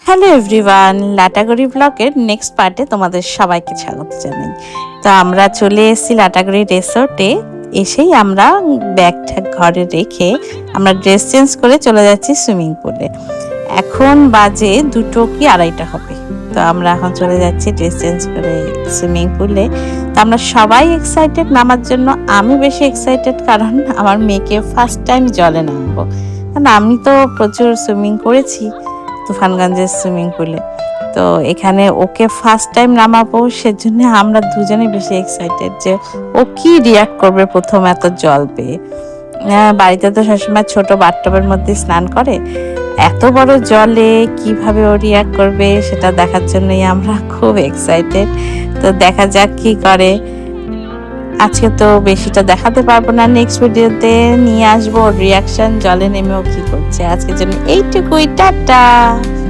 Hello everyone, Lataguri ব্লগের next পার্টে তোমাদের সবাইকে স্বাগত জানাই। তো আমরা চলে এসেছি লাটাগুড়ি রিসোর্টে। এসেই আমরা ব্যাগ ট্যাগ ঘরে রেখে আমরা ড্রেস চেঞ্জ করে চলে যাচ্ছি সুইমিং পুলে। এখন বাজে 2টো কি 2:30 হবে। তো আমরা এখন চলে যাচ্ছি ড্রেস চেঞ্জ করে সুইমিং পুলে। তো আমরা সবাই এক্সাইটেড নামার জন্য। আমি বেশি এক্সাইটেড কারণ আমার মেয়েকে ফার্স্ট টাইম জলে নামবো, কারণ আমি তো প্রচুর সুইমিং করেছি তুফানগঞ্জের সুইমিং পুলে। তো এখানে ওকে ফার্স্ট টাইম নামাবো, সেজন্য আমরা দুজনে বেশি এক্সাইটেড যে ও কি রিয়াক্ট করবে প্রথম এত জল পেয়ে। বাড়িতে তো সবসময় ছোট বাথটবের মধ্যে স্নান করে, এত বড় জলে কিভাবে ও রিয়াক্ট করবে সেটা দেখার জন্যই আমরা খুব এক্সাইটেড। তো দেখা যাক কি করে। আজকে তো বেশিটা দেখাতে পারবো না, নেক্সট ভিডিওতে নিয়ে আসবো ওর রিয়াকশন, জলে নেমেও কি করছে। আজকের জন্য এইটুকুই, টাটা।